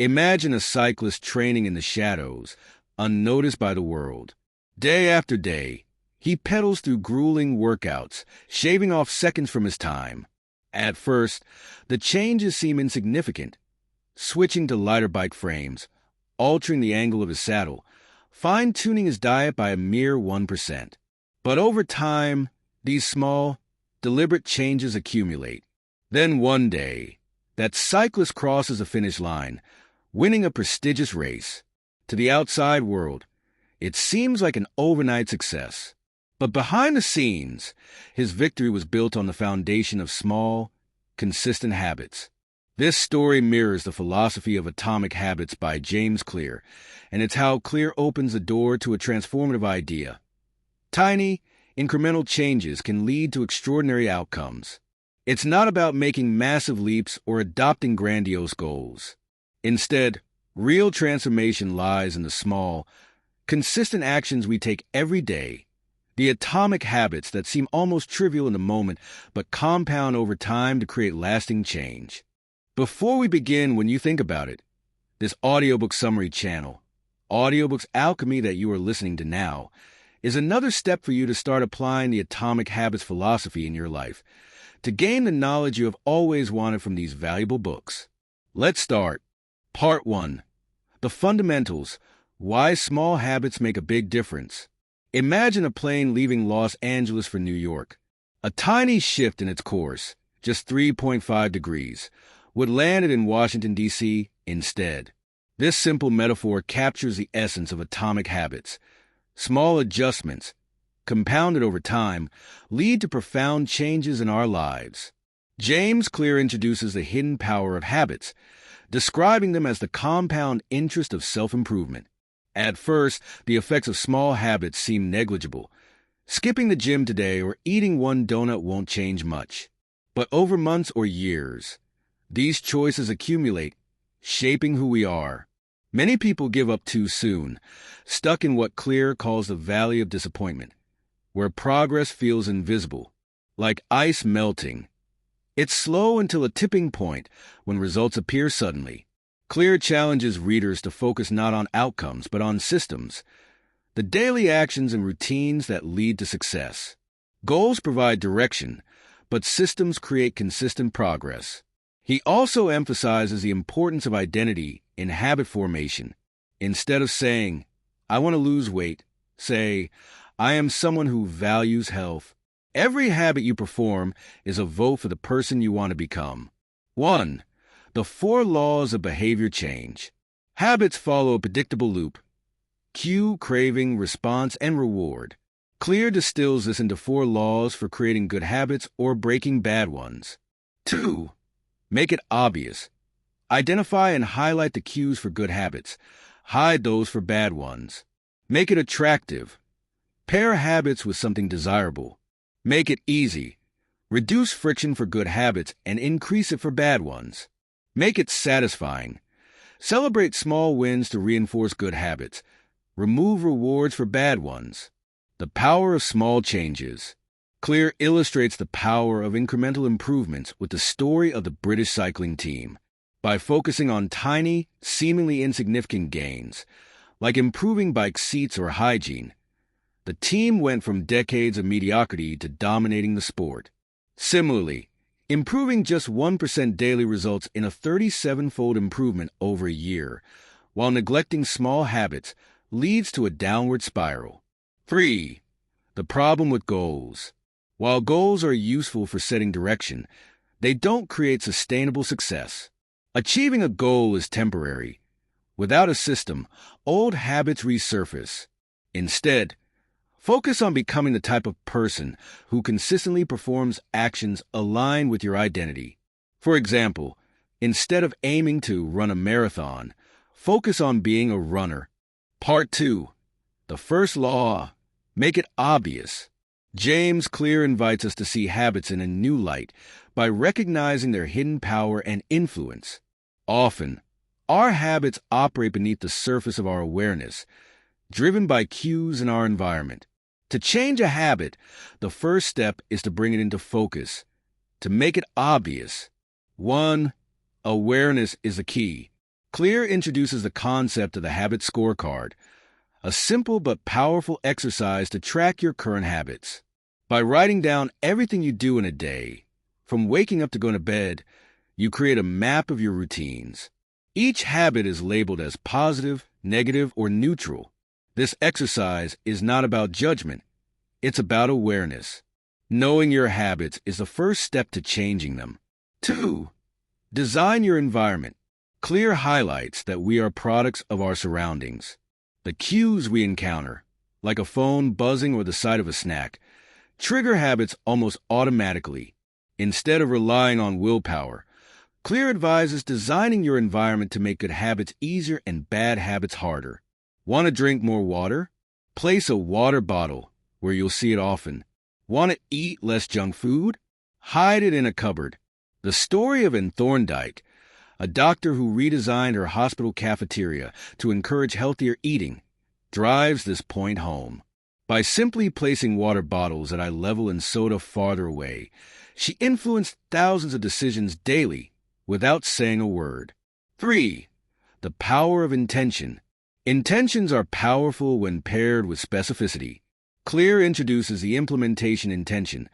Imagine a cyclist training in the shadows, unnoticed by the world. Day after day, he pedals through grueling workouts, shaving off seconds from his time. At first, the changes seem insignificant. Switching to lighter bike frames, altering the angle of his saddle, fine-tuning his diet by a mere 1%. But over time, these small, deliberate changes accumulate. Then one day, that cyclist crosses a finish line, winning a prestigious race. To the outside world, it seems like an overnight success. But behind the scenes, his victory was built on the foundation of small, consistent habits. This story mirrors the philosophy of Atomic Habits by James Clear, and it's how Clear opens the door to a transformative idea. Tiny, incremental changes can lead to extraordinary outcomes. It's not about making massive leaps or adopting grandiose goals. Instead, real transformation lies in the small, consistent actions we take every day, the atomic habits that seem almost trivial in the moment but compound over time to create lasting change. Before we begin, when you think about it, this audiobook summary channel, Audiobook's Alchemy that you are listening to now, is another step for you to start applying the Atomic Habits philosophy in your life, to gain the knowledge you have always wanted from these valuable books. Let's start. Part 1. The Fundamentals: Why Small Habits Make a Big Difference. Imagine a plane leaving Los Angeles for New York. A tiny shift in its course, just 3.5 degrees, would land it in Washington, D.C. instead. This simple metaphor captures the essence of atomic habits. Small adjustments, compounded over time, lead to profound changes in our lives. James Clear introduces the hidden power of habits, describing them as the compound interest of self-improvement. At first, the effects of small habits seem negligible. Skipping the gym today or eating one donut won't change much. But over months or years, these choices accumulate, shaping who we are. Many people give up too soon, stuck in what Clear calls the valley of disappointment, where progress feels invisible, like ice melting. It's slow until a tipping point when results appear suddenly. Clear challenges readers to focus not on outcomes but on systems, the daily actions and routines that lead to success. Goals provide direction, but systems create consistent progress. He also emphasizes the importance of identity in habit formation. Instead of saying, "I want to lose weight," say, "I am someone who values health." Every habit you perform is a vote for the person you want to become. 1. The 4 laws of behavior change. Habits follow a predictable loop: cue, craving, response, and reward. Clear distills this into 4 laws for creating good habits or breaking bad ones. 2. Make it obvious. Identify and highlight the cues for good habits. Hide those for bad ones. Make it attractive. Pair habits with something desirable. Make it easy. Reduce friction for good habits and increase it for bad ones. Make it satisfying. Celebrate small wins to reinforce good habits. Remove rewards for bad ones. The power of small changes. Clear illustrates the power of incremental improvements with the story of the British cycling team. By focusing on tiny, seemingly insignificant gains, like improving bike seats or hygiene, the team went from decades of mediocrity to dominating the sport. Similarly, improving just 1% daily results in a 37-fold improvement over a year, while neglecting small habits leads to a downward spiral. 3. The problem with goals. While goals are useful for setting direction, they don't create sustainable success. Achieving a goal is temporary. Without a system, old habits resurface. Instead, focus on becoming the type of person who consistently performs actions aligned with your identity. For example, instead of aiming to run a marathon, focus on being a runner. Part 2. The first law: make it obvious. James Clear invites us to see habits in a new light by recognizing their hidden power and influence. Often, our habits operate beneath the surface of our awareness, driven by cues in our environment. To change a habit, the first step is to bring it into focus, to make it obvious. 1. Awareness is the key. Clear introduces the concept of the habit scorecard, a simple but powerful exercise to track your current habits. By writing down everything you do in a day, from waking up to going to bed, you create a map of your routines. Each habit is labeled as positive, negative, or neutral. This exercise is not about judgment. It's about awareness. Knowing your habits is the first step to changing them. 2. Design your environment. Clear highlights that we are products of our surroundings. The cues we encounter, like a phone buzzing or the sight of a snack, trigger habits almost automatically. Instead of relying on willpower, Clear advises designing your environment to make good habits easier and bad habits harder. Want to drink more water? Place a water bottle where you'll see it often. Want to eat less junk food? Hide it in a cupboard. The story of Thorndike, a doctor who redesigned her hospital cafeteria to encourage healthier eating, drives this point home. By simply placing water bottles at eye level and soda farther away, she influenced thousands of decisions daily without saying a word. 3. The power of intention. Intentions are powerful when paired with specificity. Clear introduces the implementation intention,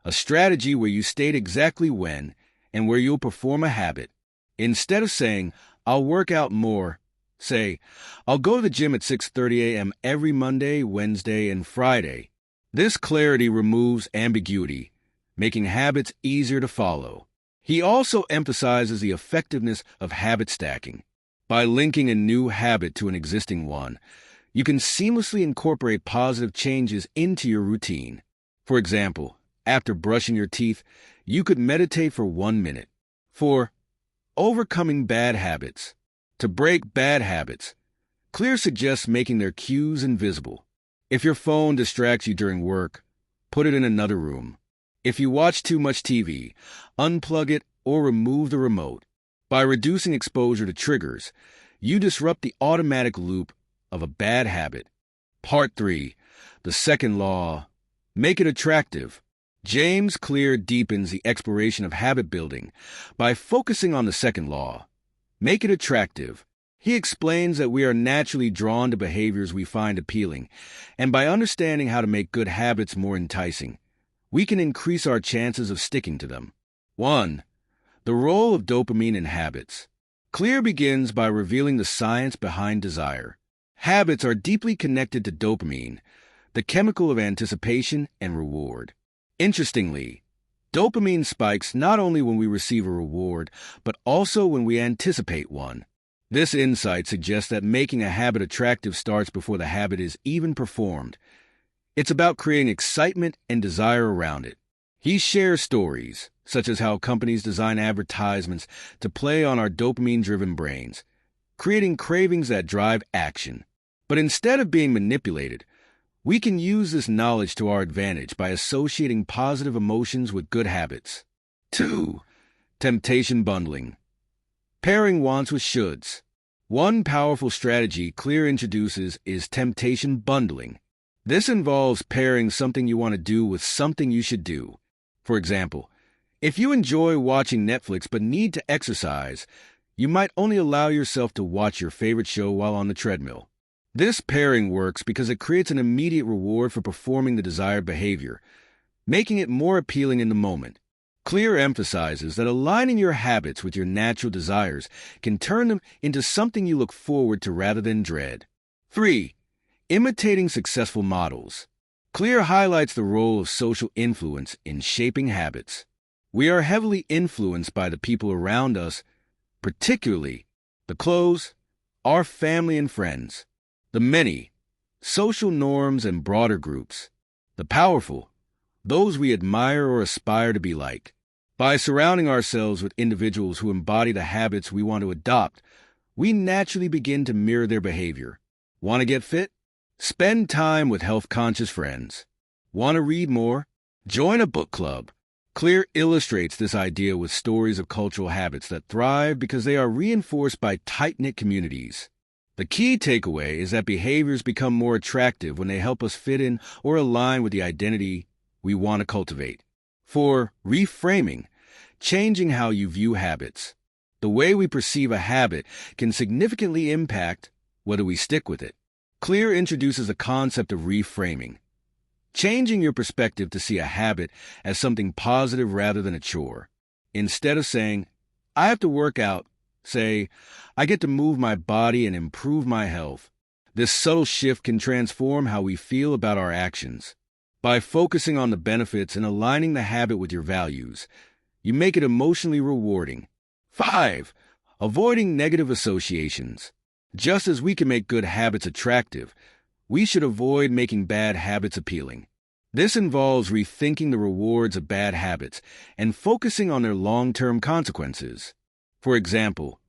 a strategy where you state exactly when and where you'll perform a habit. Instead of saying, "I'll work out more," say, "I'll go to the gym at 6:30 a.m. every Monday, Wednesday, and Friday." This clarity removes ambiguity, making habits easier to follow. He also emphasizes the effectiveness of habit stacking. By linking a new habit to an existing one, you can seamlessly incorporate positive changes into your routine. For example, after brushing your teeth, you could meditate for 1 minute. 4. Overcoming bad habits. To break bad habits, Clear suggests making their cues invisible. If your phone distracts you during work, put it in another room. If you watch too much TV, unplug it or remove the remote. By reducing exposure to triggers, you disrupt the automatic loop of a bad habit. Part 3. The second law. Make it attractive. James Clear deepens the exploration of habit building by focusing on the second law. Make it attractive. He explains that we are naturally drawn to behaviors we find appealing, and by understanding how to make good habits more enticing, we can increase our chances of sticking to them. 1. The role of dopamine in habits. Clear begins by revealing the science behind desire. Habits are deeply connected to dopamine, the chemical of anticipation and reward. Interestingly, dopamine spikes not only when we receive a reward, but also when we anticipate one. This insight suggests that making a habit attractive starts before the habit is even performed. It's about creating excitement and desire around it. He shares stories, such as how companies design advertisements to play on our dopamine-driven brains, creating cravings that drive action. But instead of being manipulated, we can use this knowledge to our advantage by associating positive emotions with good habits. 2. Temptation bundling. Pairing wants with shoulds. One powerful strategy Clear introduces is temptation bundling. This involves pairing something you want to do with something you should do. For example, if you enjoy watching Netflix but need to exercise, you might only allow yourself to watch your favorite show while on the treadmill. This pairing works because it creates an immediate reward for performing the desired behavior, making it more appealing in the moment. Clear emphasizes that aligning your habits with your natural desires can turn them into something you look forward to rather than dread. 3. Imitating successful models. Clear highlights the role of social influence in shaping habits. We are heavily influenced by the people around us, particularly the close, our family and friends. The many, social norms and broader groups. The powerful, those we admire or aspire to be like. By surrounding ourselves with individuals who embody the habits we want to adopt, we naturally begin to mirror their behavior. Want to get fit? Spend time with health-conscious friends. Want to read more? Join a book club. Clear illustrates this idea with stories of cultural habits that thrive because they are reinforced by tight-knit communities. The key takeaway is that behaviors become more attractive when they help us fit in or align with the identity we want to cultivate. 4. Reframing, changing how you view habits. The way we perceive a habit can significantly impact whether we stick with it. Clear introduces the concept of reframing, changing your perspective to see a habit as something positive rather than a chore. Instead of saying, I have to work out, say, I get to move my body and improve my health. This subtle shift can transform how we feel about our actions. By focusing on the benefits and aligning the habit with your values, you make it emotionally rewarding. 5. Avoiding negative associations. Just as we can make good habits attractive, we should avoid making bad habits appealing. This involves rethinking the rewards of bad habits and focusing on their long-term consequences. For example,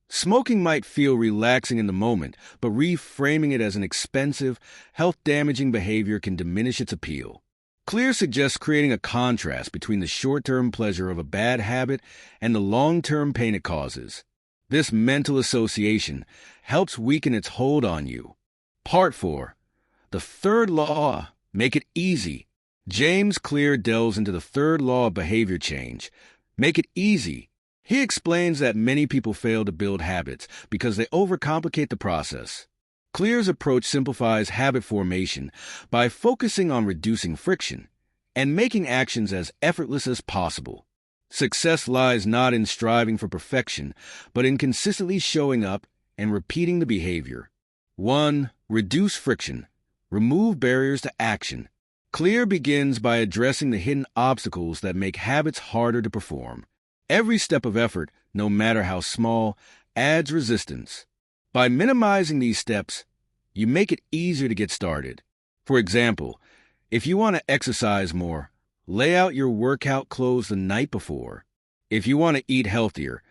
smoking might feel relaxing in the moment, but reframing it as an expensive, health-damaging behavior can diminish its appeal. Clear suggests creating a contrast between the short-term pleasure of a bad habit and the long-term pain it causes. This mental association helps weaken its hold on you. Part 4. The third law, make it easy. James Clear delves into the third law of behavior change, make it easy. He explains that many people fail to build habits because they overcomplicate the process. Clear's approach simplifies habit formation by focusing on reducing friction and making actions as effortless as possible. Success lies not in striving for perfection, but in consistently showing up and repeating the behavior. 1. Reduce friction. Remove barriers to action. Clear begins by addressing the hidden obstacles that make habits harder to perform. Every step of effort, no matter how small, adds resistance. By minimizing these steps, you make it easier to get started. For example, if you want to exercise more, lay out your workout clothes the night before. If you want to eat healthier,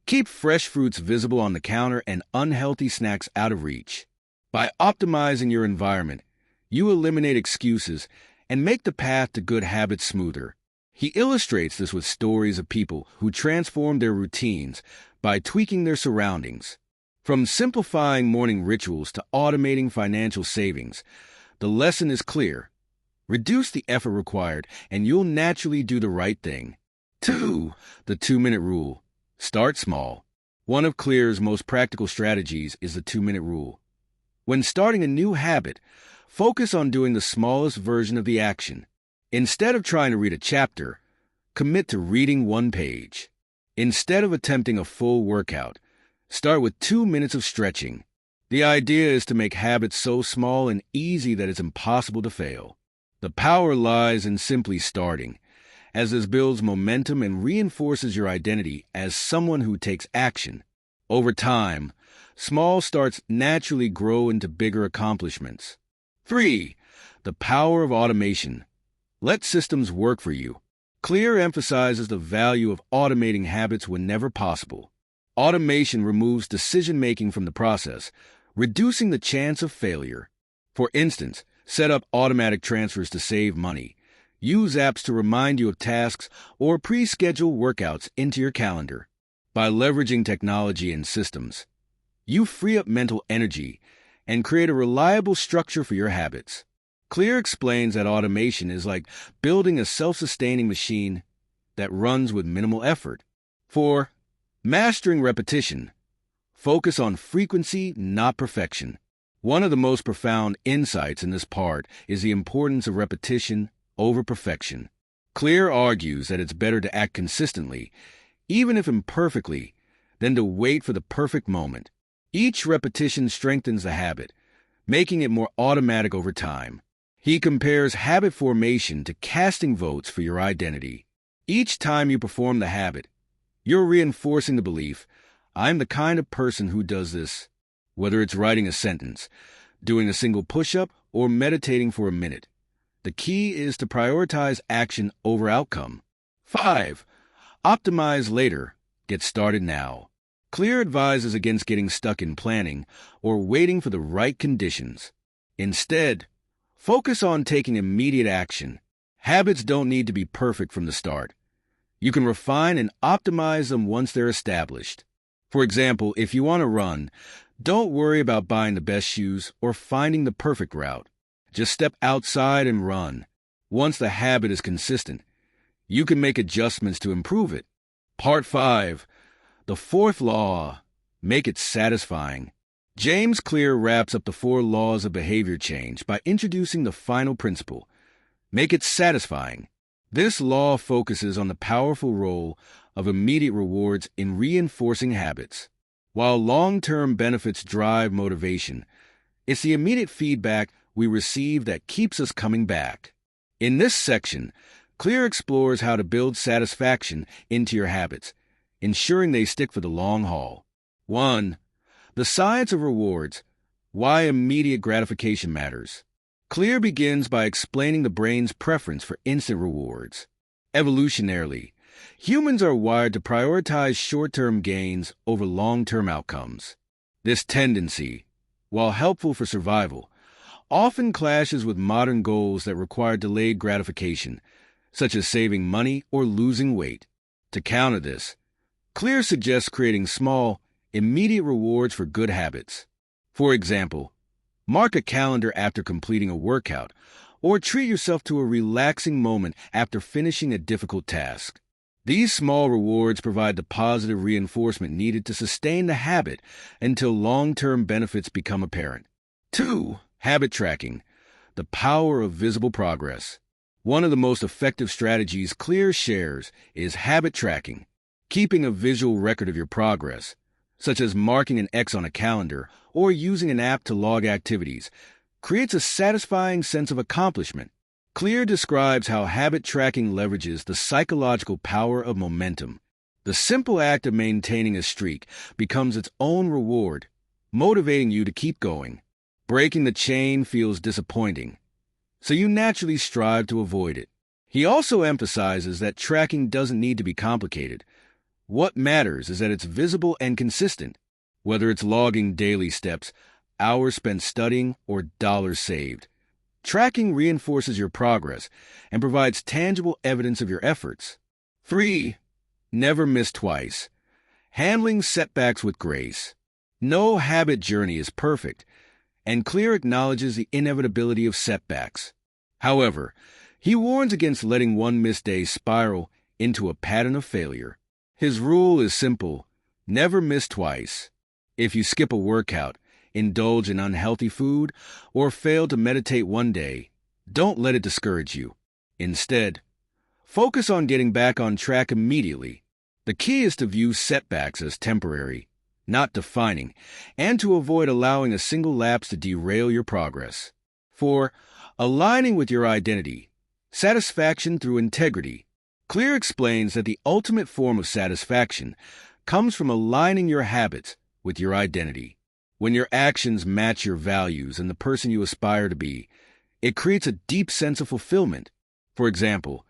keep fresh fruits visible on the counter and unhealthy snacks out of reach. By optimizing your environment, you eliminate excuses and make the path to good habits smoother. He illustrates this with stories of people who transformed their routines by tweaking their surroundings. From simplifying morning rituals to automating financial savings, the lesson is clear. Reduce the effort required, and you'll naturally do the right thing. 2. The 2-minute rule. Start small. One of Clear's most practical strategies is the 2-minute rule. When starting a new habit, focus on doing the smallest version of the action. Instead of trying to read a chapter, commit to reading 1 page. Instead of attempting a full workout, start with 2 minutes of stretching. The idea is to make habits so small and easy that it's impossible to fail. The power lies in simply starting, as this builds momentum and reinforces your identity as someone who takes action. Over time, small starts naturally grow into bigger accomplishments. 3. The power of automation. Let systems work for you. Clear emphasizes the value of automating habits whenever possible. Automation removes decision-making from the process, reducing the chance of failure. For instance, set up automatic transfers to save money. Use apps to remind you of tasks or pre-schedule workouts into your calendar. By leveraging technology and systems, you free up mental energy and create a reliable structure for your habits. Clear explains that automation is like building a self-sustaining machine that runs with minimal effort. 4. Mastering repetition. Focus on frequency, not perfection. One of the most profound insights in this part is the importance of repetition over perfection. Clear argues that it's better to act consistently, even if imperfectly, than to wait for the perfect moment. Each repetition strengthens the habit, making it more automatic over time. He compares habit formation to casting votes for your identity. Each time you perform the habit, you're reinforcing the belief, I'm the kind of person who does this, whether it's writing a sentence, doing a single push-up, or meditating for a minute. The key is to prioritize action over outcome. 5. Optimize later. Get started now. Clear advises against getting stuck in planning or waiting for the right conditions. Instead, focus on taking immediate action. Habits don't need to be perfect from the start. You can refine and optimize them once they're established. For example, if you want to run, don't worry about buying the best shoes or finding the perfect route. Just step outside and run. Once the habit is consistent, you can make adjustments to improve it. Part 5. The fourth law, make it satisfying. James Clear wraps up the 4 laws of behavior change by introducing the final principle, make it satisfying. This law focuses on the powerful role of immediate rewards in reinforcing habits. While long-term benefits drive motivation, it's the immediate feedback we receive that keeps us coming back. In this section, Clear explores how to build satisfaction into your habits, ensuring they stick for the long haul. 1. The science of rewards, why immediate gratification matters. Clear begins by explaining the brain's preference for instant rewards. Evolutionarily, humans are wired to prioritize short-term gains over long-term outcomes. This tendency, while helpful for survival, often clashes with modern goals that require delayed gratification, such as saving money or losing weight. To counter this, Clear suggests creating small, immediate rewards for good habits. For example, mark a calendar after completing a workout, or treat yourself to a relaxing moment after finishing a difficult task. These small rewards provide the positive reinforcement needed to sustain the habit until long-term benefits become apparent. 2. Habit tracking, the power of visible progress. One of the most effective strategies Clear shares is habit tracking, keeping a visual record of your progress, such as marking an X on a calendar or using an app to log activities, creates a satisfying sense of accomplishment. Clear describes how habit tracking leverages the psychological power of momentum. The simple act of maintaining a streak becomes its own reward, motivating you to keep going. Breaking the chain feels disappointing, so you naturally strive to avoid it. He also emphasizes that tracking doesn't need to be complicated. What matters is that it's visible and consistent, whether it's logging daily steps, hours spent studying, or dollars saved. Tracking reinforces your progress and provides tangible evidence of your efforts. 3. Never miss twice. Handling setbacks with grace. No habit journey is perfect, and Clear acknowledges the inevitability of setbacks. However, he warns against letting one missed day spiral into a pattern of failure. His rule is simple: never miss twice. If you skip a workout, indulge in unhealthy food, or fail to meditate one day, don't let it discourage you. Instead, focus on getting back on track immediately. The key is to view setbacks as temporary, not defining, and to avoid allowing a single lapse to derail your progress. 4. Aligning with your identity. Satisfaction through integrity. Clear explains that the ultimate form of satisfaction comes from aligning your habits with your identity. When your actions match your values and the person you aspire to be, it creates a deep sense of fulfillment. For example,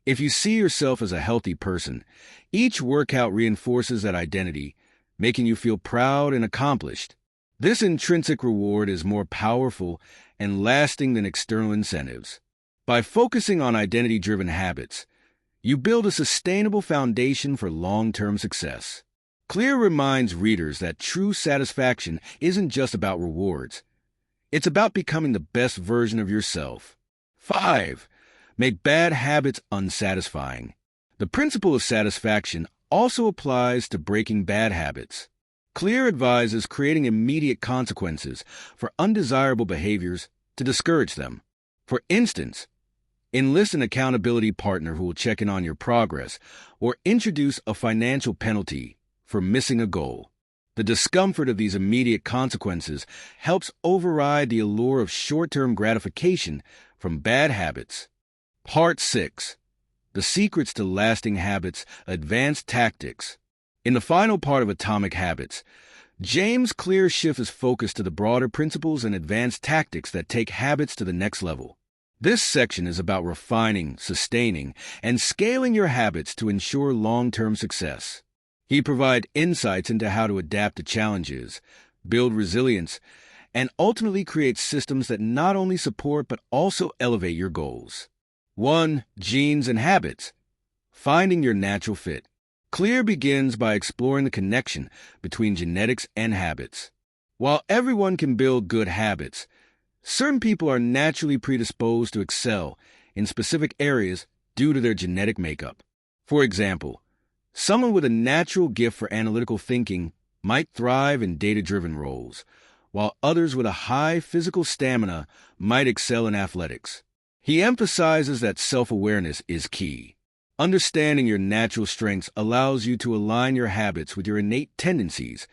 if you see yourself as a healthy person, each workout reinforces that identity, making you feel proud and accomplished. This intrinsic reward is more powerful and lasting than external incentives. By focusing on identity-driven habits, you build a sustainable foundation for long-term success. Clear reminds readers that true satisfaction isn't just about rewards. It's about becoming the best version of yourself. 5. Make bad habits unsatisfying. The principle of satisfaction also applies to breaking bad habits. Clear advises creating immediate consequences for undesirable behaviors to discourage them. For instance, enlist an accountability partner who will check in on your progress, or introduce a financial penalty for missing a goal. The discomfort of these immediate consequences helps override the allure of short-term gratification from bad habits. Part 6. The Secrets to Lasting Habits, Advanced Tactics. In the final part of Atomic Habits, James Clear shifts his focus to the broader principles and advanced tactics that take habits to the next level. This section is about refining, sustaining, and scaling your habits to ensure long-term success. He provides insights into how to adapt to challenges, build resilience, and ultimately create systems that not only support but also elevate your goals. 1. Genes and habits. Finding your natural fit. Clear begins by exploring the connection between genetics and habits. While everyone can build good habits, certain people are naturally predisposed to excel in specific areas due to their genetic makeup. For example, Someone with a natural gift for analytical thinking might thrive in data-driven roles, while others with a high physical stamina might excel in athletics. He emphasizes that self-awareness is key. Understanding your natural strengths allows you to align your habits with your innate tendencies,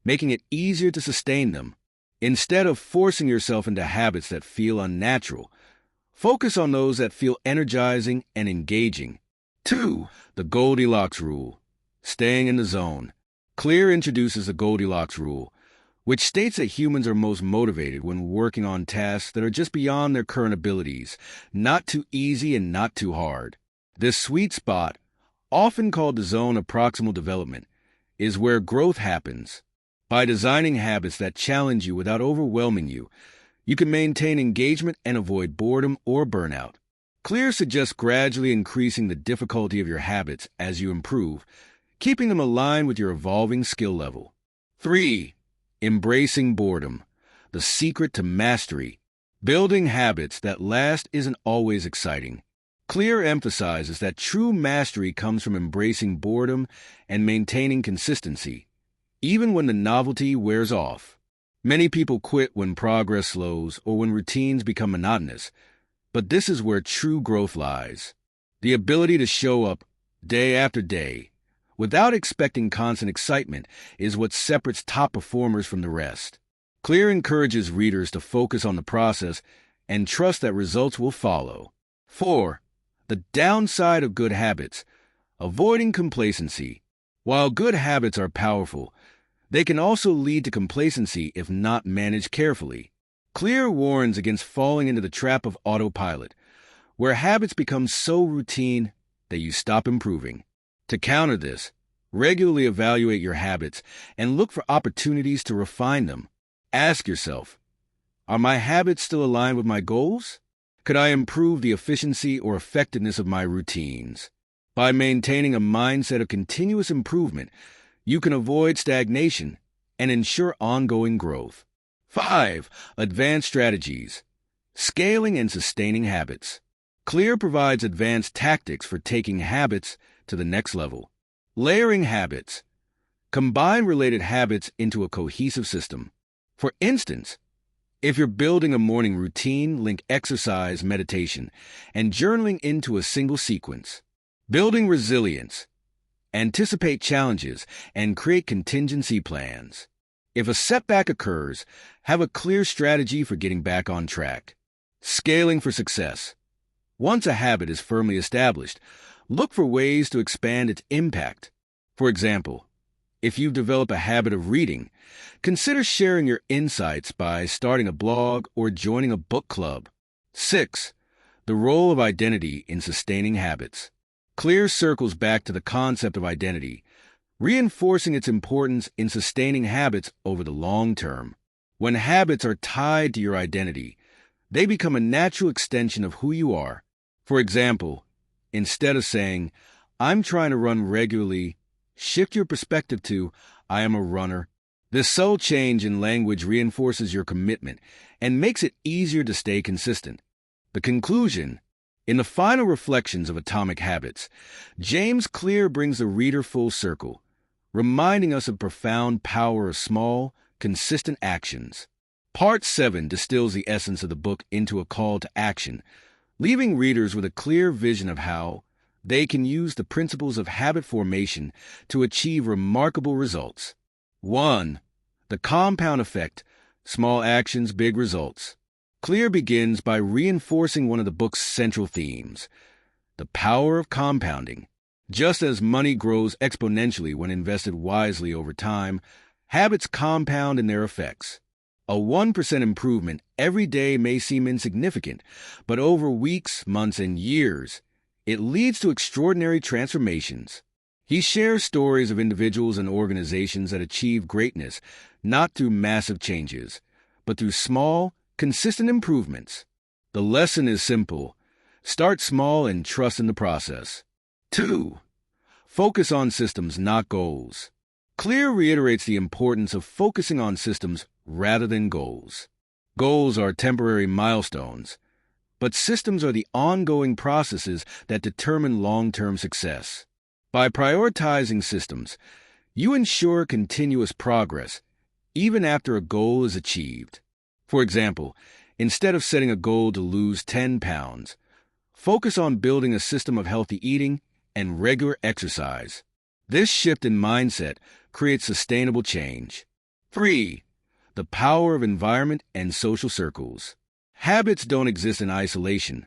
making it easier to sustain them. Instead of forcing yourself into habits that feel unnatural, focus on those that feel energizing and engaging. 2. The Goldilocks Rule. Staying in the zone. Clear introduces the Goldilocks Rule, which states that humans are most motivated when working on tasks that are just beyond their current abilities, not too easy and not too hard. This sweet spot, often called the zone of proximal development, is where growth happens. By designing habits that challenge you without overwhelming you, you can maintain engagement and avoid boredom or burnout. Clear suggests gradually increasing the difficulty of your habits as you improve, keeping them aligned with your evolving skill level. 3. Embracing boredom. The secret to mastery. Building habits that last isn't always exciting. Clear emphasizes that true mastery comes from embracing boredom and maintaining consistency, even when the novelty wears off. Many people quit when progress slows or when routines become monotonous, but this is where true growth lies. The ability to show up day after day without expecting constant excitement is what separates top performers from the rest. Clear encourages readers to focus on the process and trust that results will follow. 4. The downside of good habits. Avoiding complacency. While good habits are powerful, they can also lead to complacency if not managed carefully. Clear warns against falling into the trap of autopilot, where habits become so routine that you stop improving. To counter this, regularly evaluate your habits and look for opportunities to refine them. Ask yourself, are my habits still aligned with my goals? Could I improve the efficiency or effectiveness of my routines? By maintaining a mindset of continuous improvement, you can avoid stagnation and ensure ongoing growth. 5. Advanced strategies. Scaling and sustaining habits. Clear provides advanced tactics for taking habits to the next level. Layering habits. Combine related habits into a cohesive system. For instance, if you're building a morning routine, link exercise, meditation, and journaling into a single sequence. Building resilience. Anticipate challenges and create contingency plans. If a setback occurs, have a clear strategy for getting back on track. Scaling for success. Once a habit is firmly established, look for ways to expand its impact. For example, if you've developed a habit of reading, consider sharing your insights by starting a blog or joining a book club. 6. The role of identity in sustaining habits. Clear circles back to the concept of identity, reinforcing its importance in sustaining habits over the long term. When habits are tied to your identity, they become a natural extension of who you are. For example, instead of saying, "I'm trying to run regularly," shift your perspective to, "I am a runner." This subtle change in language reinforces your commitment and makes it easier to stay consistent. The conclusion. In the final reflections of Atomic Habits, James Clear brings the reader full circle, reminding us of the profound power of small, consistent actions. Part 7 distills the essence of the book into a call to action, leaving readers with a clear vision of how they can use the principles of habit formation to achieve remarkable results. 1. The compound effect. Small actions, big results. Clear begins by reinforcing one of the book's central themes, the power of compounding. Just as money grows exponentially when invested wisely over time, habits compound in their effects. A 1% improvement every day may seem insignificant, but over weeks, months, and years, it leads to extraordinary transformations. He shares stories of individuals and organizations that achieve greatness, not through massive changes, but through small, consistent improvements. The lesson is simple. Start small and trust in the process. 2. Focus on systems, not goals. Clear reiterates the importance of focusing on systems rather than goals. Goals are temporary milestones, but systems are the ongoing processes that determine long-term success. By prioritizing systems, you ensure continuous progress even after a goal is achieved. For example, instead of setting a goal to lose 10 pounds, focus on building a system of healthy eating and regular exercise. This shift in mindset creates sustainable change. 3. The power of environment and social circles. Habits don't exist in isolation.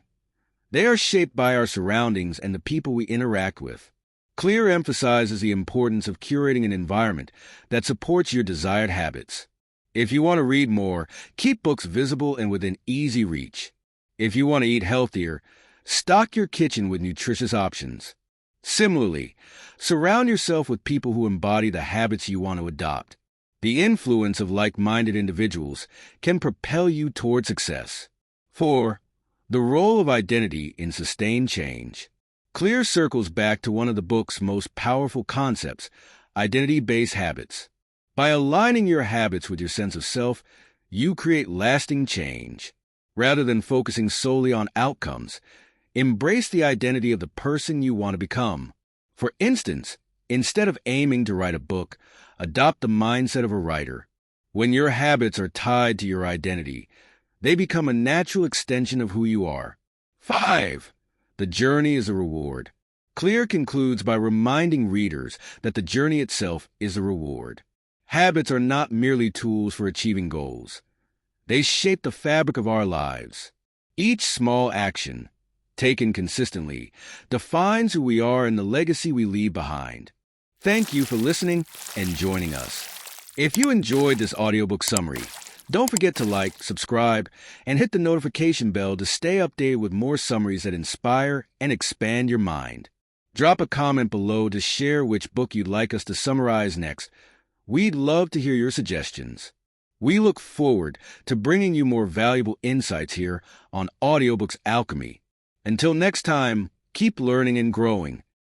They are shaped by our surroundings and the people we interact with. Clear emphasizes the importance of curating an environment that supports your desired habits. If you want to read more, keep books visible and within easy reach. If you want to eat healthier, stock your kitchen with nutritious options. Similarly, surround yourself with people who embody the habits you want to adopt. The influence of like-minded individuals can propel you toward success. 4. The role of identity in sustained change. Clear circles back to one of the book's most powerful concepts, identity-based habits. By aligning your habits with your sense of self, you create lasting change. Rather than focusing solely on outcomes, embrace the identity of the person you want to become. For instance, instead of aiming to write a book, adopt the mindset of a writer. When your habits are tied to your identity, they become a natural extension of who you are. 5. The journey is a reward. Clear concludes by reminding readers that the journey itself is a reward. Habits are not merely tools for achieving goals. They shape the fabric of our lives. Each small action, taken consistently, defines who we are and the legacy we leave behind. Thank you for listening and joining us. If you enjoyed this audiobook summary, don't forget to like, subscribe, and hit the notification bell to stay updated with more summaries that inspire and expand your mind. Drop a comment below to share which book you'd like us to summarize next. We'd love to hear your suggestions. We look forward to bringing you more valuable insights here on Audiobooks Alchemy. Until next time, keep learning and growing.